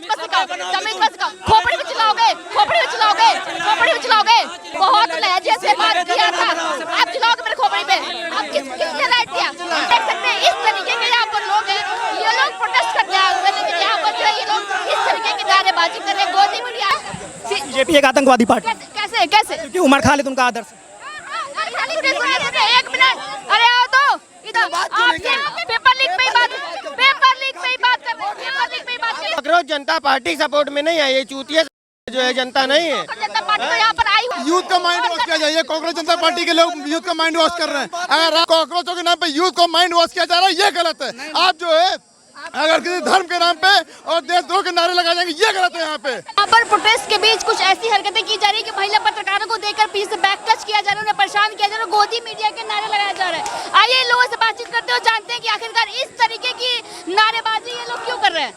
तमीज मत सिखाओ, तमीज मत सिखाओ। खोपड़ी में चलाओगे, खोपड़ी में चलाओगे, खोपड़ी में चलाओगे। बहुत लहजे से बात किया था, आप चलाओगे मेरे खोपड़ी पे। आप किसने राइट दिया? देख सकते हैं इस तरीके के यहाँ पर लोग हैं, ये लोग प्रोटेस्ट करते हैं, लेकिन यहाँ पर जो है ये लोग इस तरीके की नारेबाजी कर रहे हैं। गोदी मीडिया बीजेपी एक आतंकवादी पार्टी, कैसे कैसे? क्योंकि उमर खालिद उनका आदर्श है। एक मिनट, अरे आओ तो इधर। आप पेपर लीक पे ही बात, पेपर लीक पे ही बात कर रहे हैं, पेपर लीक पे ही बात कर रहे हैं। कांग्रेस जनता पार्टी सपोर्ट में नहीं है, ये चूतिया जो है जनता नहीं है। जनता पार्टी तो यहाँ पर आई हुई। यूथ का माइंड वॉश किया जाए। कांग्रेस जनता पार्टी के लोग यूथ का माइंड वॉश कर रहे हैं। अगर कांग्रेसों के नाम पे यूथ को माइंड वॉश किया जा रहा है, ये गलत है। आप जो है अगर किसी धर्म के नाम पे और देशद्रोह के नारे लगाए जाएंगे, ये गलत है। यहाँ पे यहाँ पर प्रोटेस्ट के बीच कुछ ऐसी हरकतें की जा रही है कि महिला पत्रकारों को देखकर पीछे से बैक टच किया जा रहा है, उन्हें परेशान किया जा रहा है, गोदी मीडिया के नारे लगाया जा रहा है। आइए इन लोगों से बातचीत करते हो, जानते हैं कि आखिरकार इस तरीके की नारेबाजी ये लोग क्यों कर रहे हैं।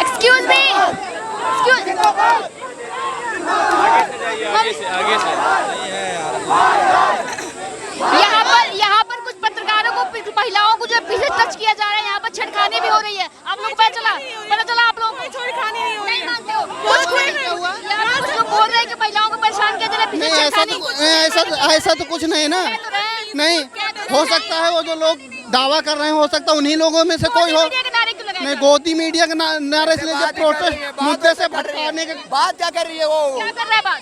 एक्सक्यूज मी, यहाँ पर कुछ पत्रकारों को, महिलाओं को जो पीछे टच किया जा रहा है, यहाँ पर छेड़खानी भी हो रही है। आप लोग को पता चला आप लोग छेड़खानी नहीं मानते हो? कुछ लोग बोल रहे हैं कि महिलाओं को परेशान किया जा रहा है, पीछे छेड़खानी। ऐसा तो कुछ नहीं ना, नहीं हो सकता है। वो जो लोग दावा कर रहे हैं, हो सकता है उन्हीं लोगों में से कोई हो। नहीं, गोदी मीडिया के नारे से जब प्रोटेस्ट मुद्दे से भटकाने के बात क्या कर रही है वो? क्या कर रहा है बात?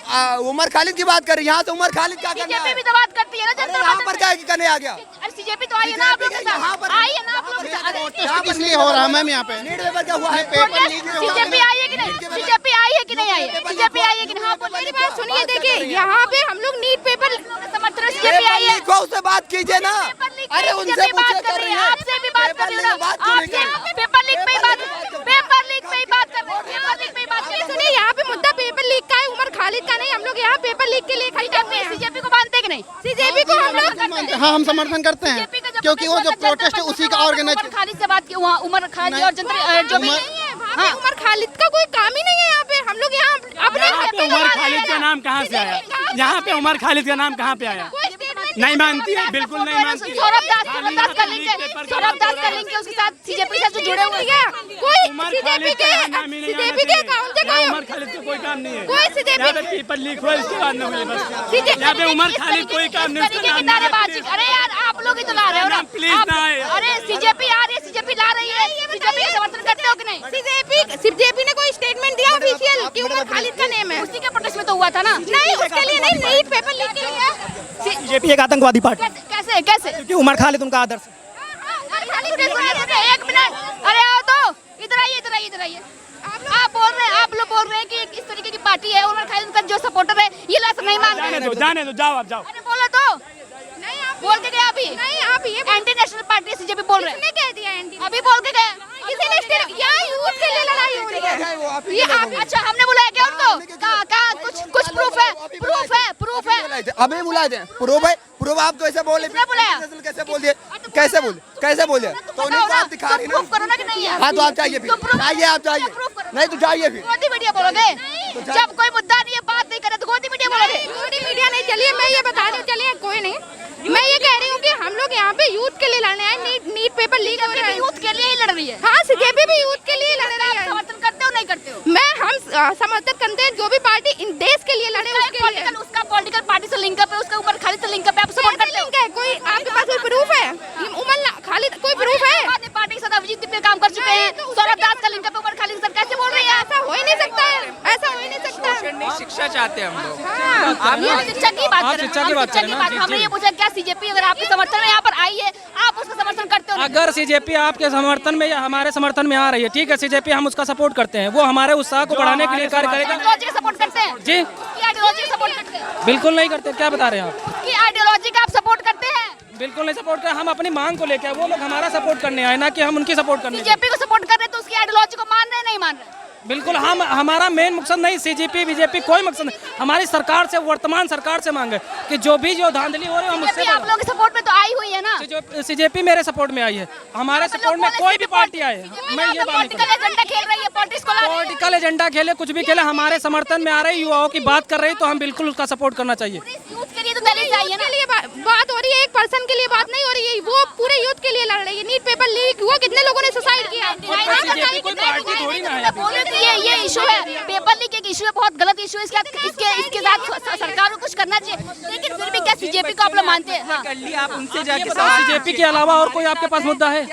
उमर खालिद की बात कर रही है। यहाँ से उमर खालिद क्या कर रहा बीजेपी है? भी तो बात करती है ना जनता यहाँ पर क्या करने आ गया? अरे सीजेपी तो आई है ना आप लोग के साथ, आई है ना आप लोग के साथ। इसलिए हो रहा है मैम यहाँ पे। नीट पेपर क्या हुआ है? बीजेपी आई है कि नहीं? बीजेपी आई है कि नहीं आई है? बीजेपी आई है कि नहीं? हाँ, मेरी बात सुनिए। देखिए यहाँ पे हम लोग नीट पेपर समर्थन बीजेपी आई है, उससे बात कीजिए ना। अरे उनसे बात कर रही है, आपसे भी बात कर रही है, आपसे पेपर लीक पे ही बात, पेपर लीक पे ही बात कर रहे हैं, पेपर लीक पे ही बात कर रहे हैं। सुनिए यहाँ पे मुद्दा पेपर लीक का है, उमर खालिद का नहीं। हम लोग यहाँ पेपर लीक के लिए खड़ी करते हैं। सीजेपी को मानते कि नहीं? सीजेपी को हम लोग, हाँ हम समर्थन करते हैं, क्योंकि वो जो प्रोटेस्ट है उसी का ऑर्गेनाइज। उमर खालिद से बात की, वहाँ उमर खालिद और जनता जो भी हाँ, उमर खालिद का कोई काम ही नहीं है यहाँ पे। हम लोग यहाँ अपने उमर खालिद का नाम कहाँ से आया? यहाँ पे उमर खालिद का नाम कहाँ पे आया? नहीं मानती है, बिल्कुल नहीं मानती। सौरभ दास का लिंक है उसके साथ, सीजेपी से जो जुड़े हुए हैं। कोई सीजेपी के अकाउंट से कोई उमर खालिद का कोई काम नहीं है। कोई सीजेपी यहाँ पे पेपर लीक हुआ, इसके बाद न हुए बस। यहाँ पे उमर खालिद कोई काम नहीं, उसका नाम नारेबाजी। अरे यार आप लोग ही तो ला रहे हो ना, प्लीज ना आए। अरे सीजेपी आ रही है, सीजेपी ला रही है, सीजेपी का समर्थन करते हो कि नहीं? सीजेपी ने कोई स्टेटमेंट दिया ऑफिशियल कि उमर खालिद का नेम है? उसी के प्रोटेस्ट में तो हुआ था ना। नहीं उसके लिए नहीं, नीट पेपर लीक के लिए। बीजेपी एक आतंकवादी पार्टी, कैसे कैसे? क्योंकि उमर खालिद उनका आदर्श है। एक मिनट, अरे आओ तो इधर आइए, इधर आइए, इधर आइए। आप बोल रहे हैं, आप लोग बोल रहे हैं कि इस तरीके की पार्टी है, उमर खालिद उनका जो सपोर्टर है, ये लास्ट नहीं मानते। जाने दो, जाओ आप जाओ। अरे बोलो तो। नहीं आप बोल के गए अभी। नहीं आप ये एंटी नेशनल पार्टी सीजेपी बोल रहे हैं। किसने कह दिया एंटी? अभी बोल के गए। किसी ने यहाँ यूथ के लिए लड़ाई हो रही है। ये आप, अच्छा हमने बुलाया क्या उनको? कहाँ कुछ प्रूफ है? प्रूफ है। अभी बुला दे। प्रूफ है, प्रूफ। आप तो ऐसे बोले, कैसे बोल दिए? कैसे बोले? तो उन्हीं को आप दिखा रही ना। हाँ तो आप चाहिए फिर, आइए आप चाहिए। नहीं तो चाहिए फिर। गोदी मीडिया बोलोगे? जब कोई मुद्दा नहीं है, बात नहीं करे तो गोदी मीडिया बोलोगे? गोदी मीडिया नहीं। चलिए मैं ये बता रही हूँ, चलिए कोई नहीं, मैं ये कह रही हूँ कि हम लोग यहाँ पे यूथ के लिए लड़ने आए। नीट पेपर लीक हो रहा है, यूथ के लिए ही लड़ रही है। हाँ सीजेपी भी यूथ के लिए लड़ रही है। समर्थन करते हो नहीं करते हो? हम समर्थन करते हैं, जो भी पार्टी इन देश के लिए लड़े उसके लिए। उसका पॉलिटिकल पार्टी से लिंकअप है, उसका उमर खालिद से लिंकअप है, आप सपोर्ट करते हो? कोई आपके पास कोई प्रूफ है? उमर खालिद कोई प्रूफ है? पार्टी के साथ अभिजीत पे काम कर चुके हैं, सौरभ दास का लिंकअप है, उमर खालिद सर कैसे बोल रही है? ऐसा हो ही नहीं सकता है, ऐसा हो ही नहीं सकता। शिक्षा चाहते हैं हम लोग। आप ये शिक्षा की बात कर रहे हैं। हमने ये पूछा क्या सीजेपी अगर आपके समर्थन में यहाँ पर आई है, आप उसका समर्थन करते हो? अगर सीजेपी आपके समर्थन में या हमारे समर्थन में आ रही है, ठीक है, सीजेपी हम उसका सपोर्ट करते हैं, वो हमारे उत्साह को बढ़ाने के लिए कार्य करेगा। आइडियोलॉजी का सपोर्ट करते हैं जी? आइडियोलॉजी का सपोर्ट करते हैं? बिल्कुल नहीं करते। क्या बता रहे हैं आप? कि आइडियोलॉजी का आप सपोर्ट करते हैं? बिल्कुल नहीं सपोर्ट कर। हम अपनी मांग को लेकर, वो लोग हमारा सपोर्ट करने आए, ना कि हम उनकी सपोर्ट करने। बीजेपी को सपोर्ट कर रहे हैं तो उसकी आइडियोलॉजी को मान रहे हैं नहीं मान रहे? बिल्कुल, हम हमारा मेन मकसद नहीं सीजेपी बीजेपी कोई मकसद नहीं। हमारी सरकार से, वर्तमान सरकार से मांग है कि जो भी जो धांधली हो रही है हम उससे। आप लोगों के सपोर्ट में तो आई हुई है ना? सीजेपी मेरे सपोर्ट में आई है। हमारे सपोर्ट में कोई भी पार्टी आए, मैं ये पॉलिटिकल एजेंडा खेल रही है, पॉलिटिकल एजेंडा खेले, कुछ भी खेले, हमारे समर्थन में आ रहे युवाओं की बात कर रही, तो हम बिल्कुल उसका सपोर्ट करना चाहिए। यूथ के लिए तो दलित चाहिए ना? बात हो रही है, एक पर्सन के लिए बात नहीं हो रही है, वो पूरे यूथ के लिए लड़ रही है। नीट पेपर लीक हुआ इशू है, पेपर लीक एक इशू है, बहुत गलत इशू है। इसके साथ सरकार को कुछ करना चाहिए, लेकिन फिर भी क्या सीजेपी को आप लोग मानते हैं? हाँ। आप उनसे जाके सीजेपी के अलावा और कोई आपके पास मुद्दा है?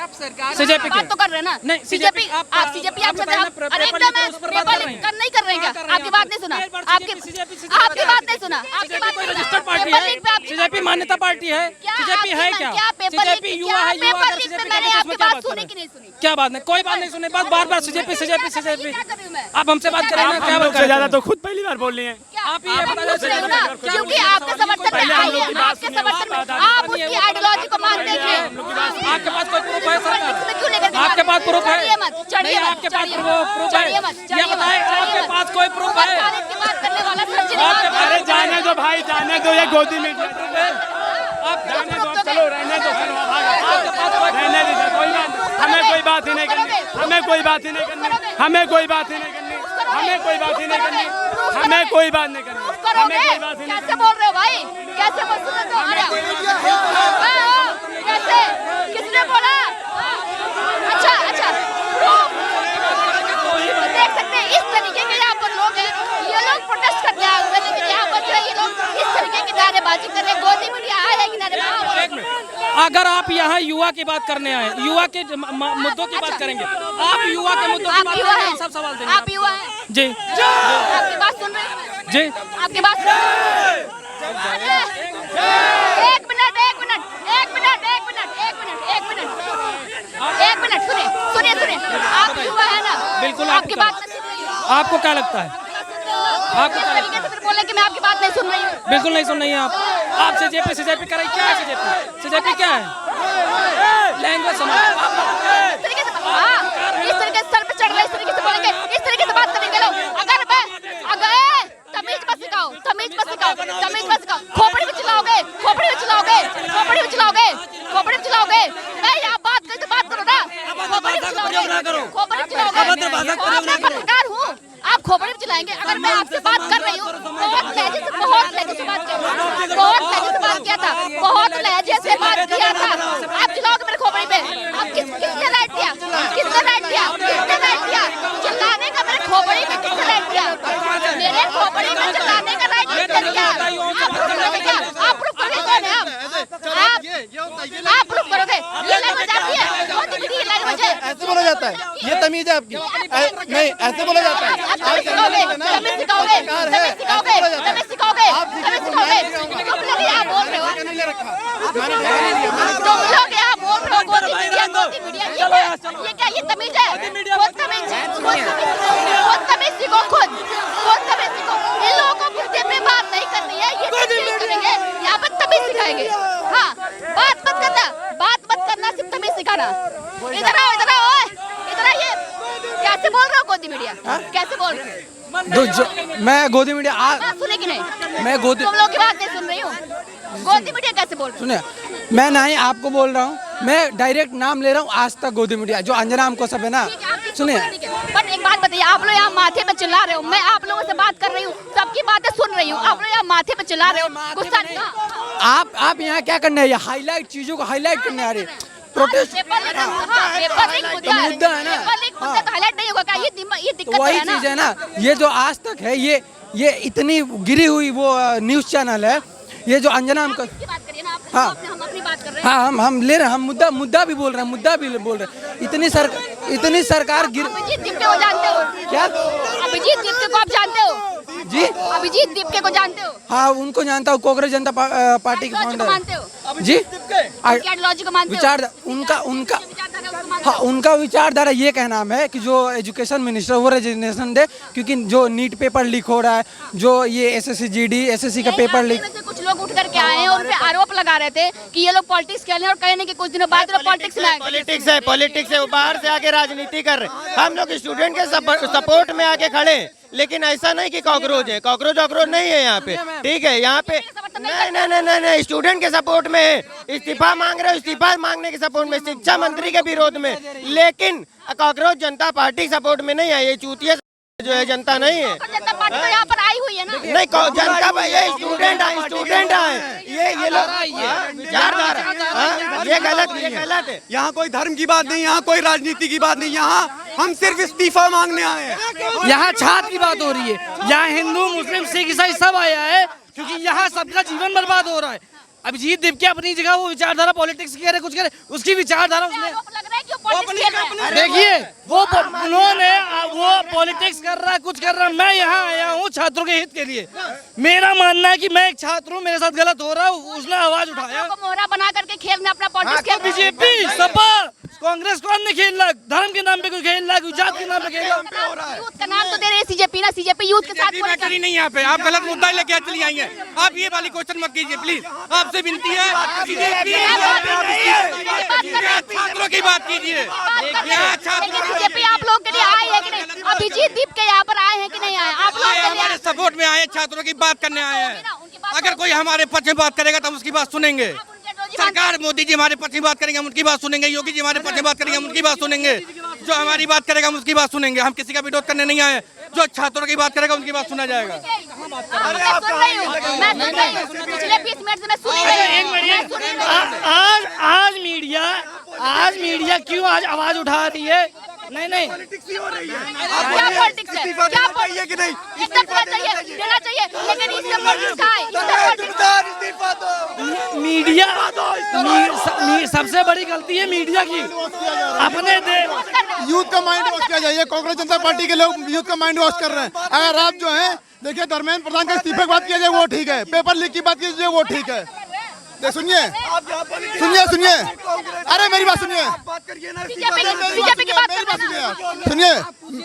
सीजेपी बात तो कर रहे हैं ना। नहीं, सीजेपी आप सीजेपी आप अरे एकदम नहीं कर रहे हैं क्या? आपकी बात नहीं सुना, आपकी बात नहीं सुना, आपकी बात कोई रजिस्टर्ड पार्टी है? सीजेपी मान्यता पार्टी है? सीजेपी है क्या? सीजेपी युवा है, युवा अगर सीजेपी का तो उसमें क्या बात कर रहे हैं? क्या बात नहीं, कोई बात नहीं सुने, बस बार बार सीजेपी सीजेपी सीजेपी। आप हमसे बात करें ना, क्या बात ज्यादा तो खुद पहली बार बोल रही हैं। आप ये बता क्योंकि आपके समर्थन में आई है, आपके समर्थन में आप उसकी आइडियोलॉजी को मानते हैं। आपके पास कोई प्रूफ है सर? क्यों लेकर आपके पास प्रूफ है? चढ़िए मत, आपके पास प्रूफ है? ये बताएं, आपके पास कोई प्रूफ है? अरे जाने दो भाई, जाने दो, ये गोदी मीडिया आप जाने दो, चलो रहने दो, रहने दीजिए, कोई बात, हमें कोई बात ही नहीं करनी, हमें कोई बात ही नहीं करनी, हमें कोई बात ही नहीं करनी, हमें कोई बात ही नहीं करनी, हमें कोई बात नहीं करनी, हमें कोई बात ही नहीं। कैसे बोल रहे हो भाई? कैसे बोल रहे हो? कैसे? किसने बोला? अच्छा देख सकते हैं, इस तरीके के यहाँ पर लोग हैं, ये लोग प्रोटेस्ट करने आए हुए, लेकिन यहाँ पर जो है ये लोग इस तरीके की नारेबाजी कर रहे हैं। गोदी मीडिया आया है कि नारेबाजी? अगर आप यहाँ युवा की बात करने आए, युवा के मुद्दों की बात करेंगे, आप युवा के मुद्दों की बात करेंगे, हम सब सवाल देंगे। आप युवा हैं जी, आपकी बात सुन रहे हैं जी, आपकी बात सुन रहे हैं। एक मिनट सुनिए, आप युवा है ना? बिल्कुल। आपकी बात नहीं सुन रही हूँ। आपको क्या लगता है? आपको क्या लगता है? बोले कि मैं आपकी बात नहीं सुन रही हूँ। बिल्कुल नहीं सुन रही है आप सीजेपी सीजेपी कर रही, क्या है सीजेपी? सीजेपी क्या है? लैंग्वेज समझ। इस तरीके से सर पे चढ़ रहे, इस तरीके से बोलेंगे, इस तरीके से बात करेंगे लोग। अगर तमीज मत सिखाओ, खोपड़ी में चिल्लाओगे, मैं यहाँ बात करूँ तो बात करो ना, खोपड़ी में चिल्लाओगे, मैं पत्रकार हूँ, आप खोपड़ी में चिल्लाएंगे। अगर मैं आपसे बात कर रही हूँ, बहुत लहजे से बात किया था, बहुत लहजे से बात किया था, आप चिल्लाओगे मेरे खोपड़ी पे? आप किसने राइट दिया? चिल्लाने का मेरे खोपड़ी में किसने राइट दिया? मेरे खोपड़ी में चिल्लाने का राइट किसने दिया? आप प्रूफ करोगे? कौन है आप प्रूफ करोगे? ये लैंग्वेज आपकी है? कौन सी ये लैंग्वेज है? ऐसे बोला जाता है, ये तमीज है आपकी? नहीं, ऐसे बोला जाता है। आप बोल रहे हो, तुम लोग यहाँ बोल रहे हो गोदी मीडिया, ये क्या? ये तमीज है? खुद तमीज सीखो, खुद तमीज सीखो। इन लोगों को मुद्दे पे बात नहीं करनी है, ये तमीज करेंगे, यहाँ पर तमीज सिखाएंगे। हाँ, बात मत करना, सिर्फ तमीज सिखाना। इधर आओ, इधर आइए। कैसे बोल रहे हो गोदी मीडिया? कैसे बोल रहे हो? मैं गोदी मीडिया बात सुने कि नहीं? मैं गोदी तुम लोग की बात नहीं सुन रही हूँ। गोदी मीडिया कैसे बोल रहे हो? सुनिए, मैं ना ही आपको बोल रहा हूँ, मैं डायरेक्ट नाम ले रहा हूँ, आज तक गोदी मीडिया जो अंजना हमको सब है ना। सुनिए, बट एक बात बताइए, आप लोग यहाँ माथे पे चिल्ला रहे हो, मैं आप लोगों से बात कर रही हूँ, सबकी बातें सुन रही हूँ, आप लोग यहाँ माथे पे चिल्ला रहे हो, गुस्सा नहीं? आप यहाँ क्या करने हैं? हाईलाइट चीजों को हाईलाइट करने आ रहे हैं। प्रोटेस्ट पेपर लीक मुद्दा है ना, तो हाईलाइट नहीं होगा क्या? ये दिक्कत वही है ना? चीज है ना, ये जो आज तक है, ये इतनी गिरी हुई वो न्यूज चैनल है, ये जो अंजना हमको बात करिए ना, हाँ, हम अपनी बात कर रहे हैं। हाँ, हम ले रहे हैं, हम मुद्दा भी बोल रहे हैं, इतनी सरकार गिर। अभिजीत दीपके को जानते हो क्या? अभिजीत दीपके को आप जानते हो? जी, अभिजीत दीपके को जानते हो? हाँ, उनको जानता हूँ, कांग्रेस जनता पार्टी के फाउंडर। मानते हो? जी, आइडियोलॉजी को मानते हो? विचार उनका हाँ, उनका विचारधारा ये कहना है कि जो एजुकेशन मिनिस्टर वो रेजिग्नेशन दे, क्योंकि जो नीट पेपर लीक हो रहा है, जो ये एसएससी जीडी एसएससी का पेपर लीक, कुछ लोग उठ करके आए हैं और उन पे आरोप लगा रहे थे कि ये लोग पॉलिटिक्स खेल रहे हैं, और कहने के कुछ दिनों बाद पॉलिटिक्स में पॉलिटिक्स है, वो बाहर से आके राजनीति कर रहे। हम लोग स्टूडेंट के सपोर्ट में आके खड़े, लेकिन ऐसा नहीं कि कॉकरोच है, कॉकरोच नहीं है यहाँ पे, ठीक है? यहाँ पे नहीं, स्टूडेंट के सपोर्ट में है, इस्तीफा मांग रहे हो, इस्तीफा मांगने के सपोर्ट में, शिक्षा मंत्री के विरोध में, लेकिन कॉकरोच जनता पार्टी सपोर्ट में नहीं है। ये चूतिया जो है जनता नहीं है, जनता पार्टी तो यहाँ पर आई हुई है ना? नहीं, जनता ये स्टूडेंट आए, ये लोग विचारधारा, ये गलत है। यहाँ कोई धर्म की बात नहीं, यहाँ कोई राजनीति की बात नहीं, यहाँ हम सिर्फ इस्तीफा मांगने आए हैं। यहाँ छात्र की बात हो रही है, यहाँ हिंदू मुस्लिम सिख ईसाई सब आया है, क्योंकि यहाँ सबका जीवन बर्बाद हो रहा है। अभिजीत दीपके अपनी जगह वो विचारधारा पॉलिटिक्स की करे, कुछ करे, उसकी विचारधारा उसने देखिए वो उन्होंने वो पॉलिटिक्स कर रहा है, कुछ कर रहा है। मैं यहाँ आया हूँ छात्रों के हित के लिए। मेरा मानना है कि मैं एक छात्र हूँ, मेरे साथ गलत हो रहा है, उसने आवाज उठाया। मोहरा बना करके खेलना अपना पॉलिटिक्स खेल। बीजेपी सपा कांग्रेस कौन नहीं खेल रहा, धर्म के नाम पे कोई खेल रहा है, जात के नाम पे खेल रहा है। यूथ का नाम तो दे रहे हैं सीजेपी ना, सीजेपी यूथ के साथ नहीं यहाँ पे आप गलत मुद्दा लेके चली आई हैं। आप ये वाली क्वेश्चन मत कीजिए प्लीज, आपसे विनती है। छात्रों की बात कीजिए। बीजेपी आप लोग के लिए आए हैं कि नहीं? अभिजीत दीपके यहाँ पर आए हैं कि नहीं आए? आप लोग हमारे सपोर्ट में आए, छात्रों की बात करने आए हैं। अगर कोई हमारे पक्ष में बात करेगा तो हम उसकी बात सुनेंगे। सरकार मोदी जी हमारे पक्ष में बात करेंगे, हम उनकी बात सुनेंगे। योगी जी हमारे पक्ष में बात करेंगे, हम उनकी बात सुनेंगे। जो हमारी बात करेगा हम उसकी बात सुनेंगे। हम किसी का विरोध करने नहीं आए। जो छात्रों की बात करेगा उनकी बात सुना जाएगा। आज मीडिया क्यों आज आवाज उठा रही है? नहीं नहीं क्या पॉलिटिक्स है? क्या पॉलिटिक्स कि नहीं? देना चाहिए, लेकिन इससे पॉलिटिक्स का है। मीडिया सबसे बड़ी गलती है मीडिया की। अपने यूथ का माइंड वॉश किया जाए। कांग्रेस जनता पार्टी के लोग यूथ का माइंड वॉश कर रहे हैं। अगर आप जो है देखिए धर्मेंद्र प्रधान के इस्तीफे की बात किया जाए वो ठीक है, पेपर लीक की बात की जाए वो ठीक है। सुनिए सुनिए सुनिए, अरे मेरी बात सुनिए,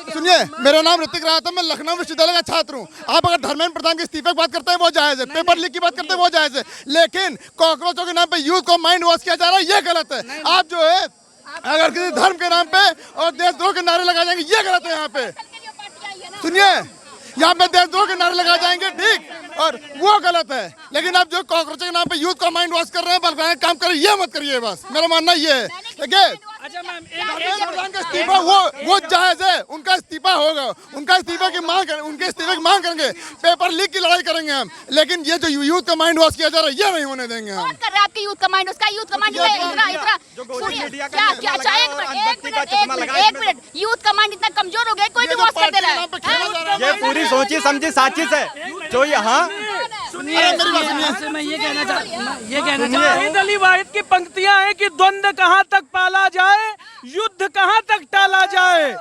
सुनिए मेरा नाम ऋतिक रावत है, मैं लखनऊ विश्वविद्यालय का छात्र हूँ। आप अगर धर्मेंद्र प्रधान के इस्तीफे की बात करते हैं वो जायज है, पेपर लीक की बात करते हैं वो जायज है, लेकिन कॉकरोचों के नाम पे यूथ को माइंड वॉश किया जा रहा है ये गलत है। आप जो है अगर किसी धर्म के नाम पे और देशद्रोह के नारे लगाए जाएंगे ये गलत है। यहाँ पे सुनिए, यहाँ पे देशद्रोह के नारे लगाए जाएंगे ठीक, और वो गलत है। लेकिन आप जो कॉकरोच के नाम पे यूथ का माइंड वॉश कर रहे हैं, बलगाने काम कर रहे हैं, ये मत करिए। बस मेरा मानना ये है। देखिए प्रधान का इस्तीफा वो जायज है, उनका इस्तीफा होगा, उनका इस्तीफा की मांग करें, उनके इस्तीफे की मांग करेंगे, पेपर लीक की लड़ाई करेंगे हम। लेकिन ये जो यूथ का माइंड वॉश किया जा रहा है ये नहीं होने देंगे हम। कर रहे आपके यूथ का माइंड, उसका यूथ का माइंड इतना एक मिनट, यूथ का माइंड इतना कमजोर हो गया कोई भी वॉश कर दे रहा है। ये पूरी सोची समझी साजिश है जो यहाँ मैं ये कहना चाहता शहीद अली वाहिद की पंक्तियां हैं कि द्वंद्व कहां तक पाला जाए, युद्ध कहां तक टाला जाए,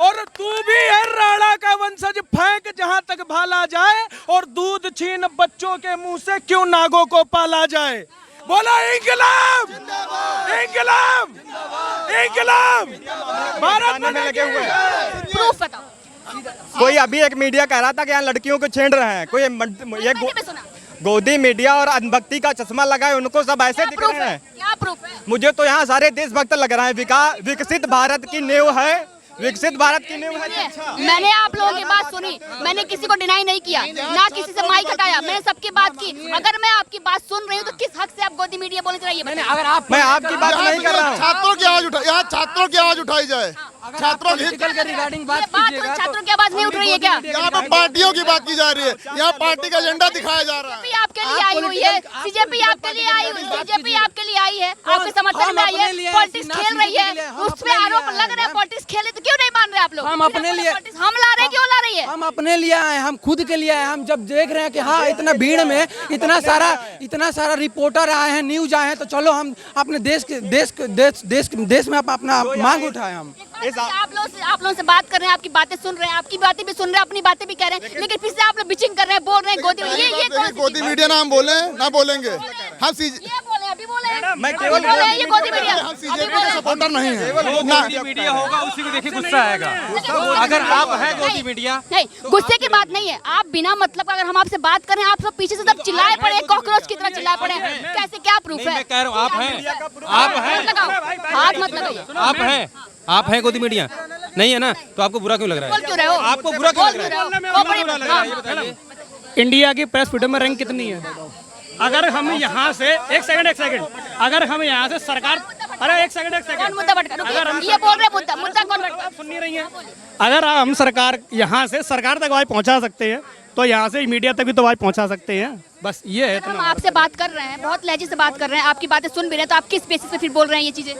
और तू भी है राणा का वंशज, फेंक जहां तक भाला जाए, और दूध छीन बच्चों के मुंह से क्यों नागों को पाला जाए। बोला इंकलाब इंकलाब इंकलाब। भारत में लगे हुए हैं। प्रूफ बताओ। कोई अभी एक मीडिया कह रहा था कि यहाँ लड़कियों को छेड़ रहे हैं, कोई ये गोदी मीडिया और अंधभक्ति का चश्मा लगाए उनको सब ऐसे दिख रहे हैं। क्या प्रूफ है? मुझे तो यहाँ सारे देशभक्त लग रहे हैं। विकसित भारत की नींव है, विकसित भारत की नींव है। मैंने आप लोगों की बात सुनी, मैंने किसी को डिनाई नहीं किया, ना किसी से माइक हटाया, मैंने सबकी बात की। अगर मैं आपकी बात सुन रही हूँ तो किस हक से आप गोदी मीडिया बोलते रहिए? मैं आपकी बात नहीं कर रहा हूँ। छात्रों की आवाज उठाई, यहाँ छात्रों की आवाज उठाई जाए। छात्रों की रिगार्डिंग बात छात्रों की आवाज नहीं उठ रही है क्या? यहाँ पे पार्टियों की बात की जा रही है, यहाँ पार्टी का एजेंडा दिखाया जा रहा है। बीजेपी आपके लिए आई हुई है, सीजेपी आपके लिए आई हुई, बीजेपी आपके लिए आई है, आपके समर्थन में आई है, पॉलिटिक्स खेल रही है, उस पे आरोप लग रहे हैं पॉलिटिक्स खेले, तो क्यों नहीं मान रहे आप लोग? हम अपने लिए हम ला रहे, क्यों ला रही है? हम अपने लिए आए, हम खुद के लिए आए। हम जब देख रहे हैं कि हाँ इतना भीड़ में इतना सारा रिपोर्टर आए हैं, न्यूज आए हैं, तो चलो हम अपने देश में अपना मांग उठाए। हम आप लोगों से बात कर रहे हैं, आपकी बातें सुन रहे हैं, आपकी बातें भी सुन रहे हैं, अपनी बातें भी कह रहे हैं, लेकिन फिर से आप लोग बिचिंग कर रहे हैं, बोल रहे हैं गोदी ये गोदी मीडिया ना हम बोले ना बोलेंगे। हम अभी बोले मैं केवल ये गोदी मीडिया हम सीजेपी के सपोर्टर नहीं है। गोदी मीडिया होगा उसी को देखिए गुस्सा आएगा। अगर आप है गोदी मीडिया, नहीं गुस्से की बात नहीं है। आप बिना मतलब अगर हम आपसे बात करें, आप सब पीछे से सब चिल्लाए पड़े, कॉकरोच की तरह चिल्लाए पड़े, कैसे? क्या प्रूफ है? मैं कह रहा हूँ आप हैं, हाथ मत लगाइए। आप हैं गोदी मीडिया नहीं है ना, तो आपको बुरा क्यों लग रहा है? बोल क्यों रहे हो? आपको बुरा क्यों लग रहा है? इंडिया की प्रेस फ्रीडम में रैंक कितनी है? अगर हम यहाँ से एक सेकंड, अगर हम यहाँ से सरकार, अरे एक सेकंड कौन मुद्दा भटका? ये बोल रहे मुद्दा कौन भटका? सुन नहीं रही है। अगर हम सरकार यहाँ से सरकार तक आवाज पहुँचा सकते हैं तो यहाँ से मीडिया तक भी तो आवाज पहुँचा सकते हैं। बस ये है। हम आपसे बात कर रहे हैं, बहुत लहजे से बात कर रहे हैं, आपकी बातें सुन भी रहे हैं, तो आप किस बेसिस पे फिर बोल रहे हैं ये चीजें?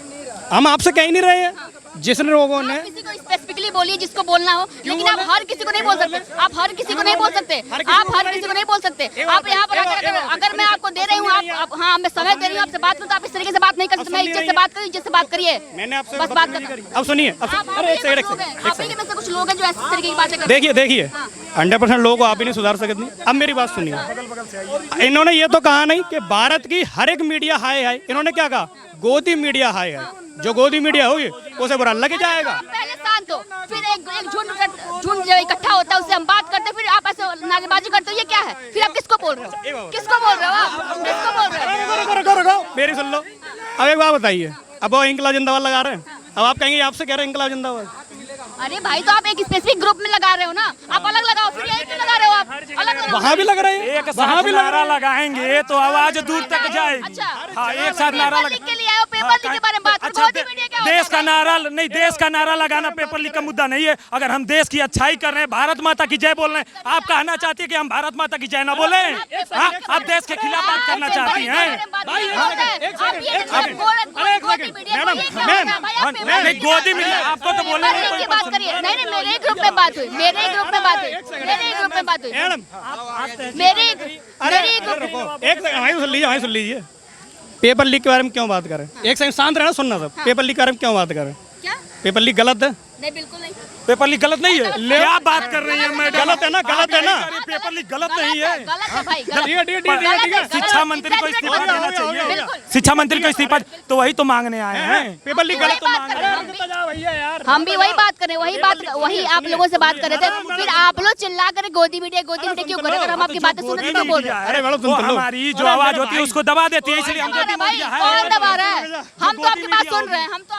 हम आपसे कह ही नहीं रहे हैं। जिस लोगों ने किसी को स्पेसिफिकली लिए बोलिए जिसको बोलना हो, लेकिन आप हर किसी को नहीं बोल सकते। आप हर किसी को नहीं बोल सकते। आप हर किसी को नहीं बोल सकते। आप यहाँ पर अगर मैं आपको दे रही हूँ, आप हाँ मैं समय दे रही हूँ आपसे बात करूँ, तो आप इस तरीके से बात नहीं कर सकते। मैं इज्जत से बात करूँ, इज्जत से बात करिए। मैंने आपसे बस बात करना। अब सुनिए, अरे एक सेकंड, आप ही के में से कुछ लोग हैं जो इस तरीके की बातें करते हैं। देखिए 100% लोगों को आप ही नहीं सुधार सकते नहीं। अब मेरी बात सुनिए, इन्होंने ये तो कहा नहीं कि भारत की हर एक मीडिया हाय है। इन्होंने क्या कहा? गोदी मीडिया हाय है। जो गोदी मीडिया होगी उसे बुरा लग जाएगा। पहले शांत हो, फिर एक झुंड जो इकट्ठा होता है उससे हम बात करते हैं, फिर आप ऐसे नारेबाजी करते हो, ये क्या है? फिर आप किसको बोल रहे हो? किसको बोल रहे हो आप? किसको बोल रहे हो? रुको, मेरी सुन लो। अब एक बात बताइए, अब वो इंकलाब जिंदाबाद लगा रहे हैं, अब आप कहेंगे आपसे कह रहे हैं इंकलाब जिंदाबाद। अरे भाई तो आप एक स्पेसिफिक ग्रुप में लगा रहे हो ना, आप अलग लगाओ, फिर यही क्यों लगा रहे हो आप? अलग लगाओ। वहाँ भी लग रहे हैं, एक साथ नारा लगाएंगे तो आवाज दूर तक जाएगी। अच्छा, हाँ, एक साथ नारा लिख के लिए आए हो, पेपर लिख के बारे में बात करो। गोदी मीडिया क्या होता है? देश का नारा नहीं, देश का नारा लगाना पेपर लीक का मुद्दा नहीं है। अगर हम देश की अच्छाई कर रहे हैं, भारत माता की जय बोल रहे हैं, आप कहना चाहती है कि हम भारत माता की जय ना बोले? आप देश के खिलाफ बात करना चाहती हैं? गोदी मीडिया आपको तो बोलने की बात करिए। नहीं, मेरे ग्रुप में बात हुई, मेरे ग्रुप में बात हुई, मेरे ग्रुप में बात हुई, मेरे ग्रुप। एक सेकंड सुन लीजिए, पेपर लीक के बारे में क्यों बात करें? एक सेकंड शांत रहना, सुनना सब। पेपर लीक के बारे में क्यों बात करें? क्या पेपर लीक गलत है? नहीं, बिल्कुल नहीं। पेपर लीक गलत नहीं है। क्या बात कर रही है मैडम? गलत है ना, गलत है ना। पेपर लीक गलत नहीं है। गलत है भाई, ठीक है। शिक्षा मंत्री को इस्तीफा देना चाहिए। शिक्षा मंत्री को इस्तीफा, तो वही तो मांगने आए हैं। पेपर लीक गलत तो मांग रहे हैं। हम भी वही बात करें, वही आप लोगों से बात कर रहे थे। फिर आप लोग चिल्ला कर गोदी मीडिया क्यों करें? अगर हम आपकी बातें सुन रहे तो बोल रहे हैं। अरे मैडम, वो हमारी जो आवाज होती है उसको दबा देती है, इसलिए हम कौन दबा रहा है? हम तो आपकी बात सुन रहे हैं। हम तो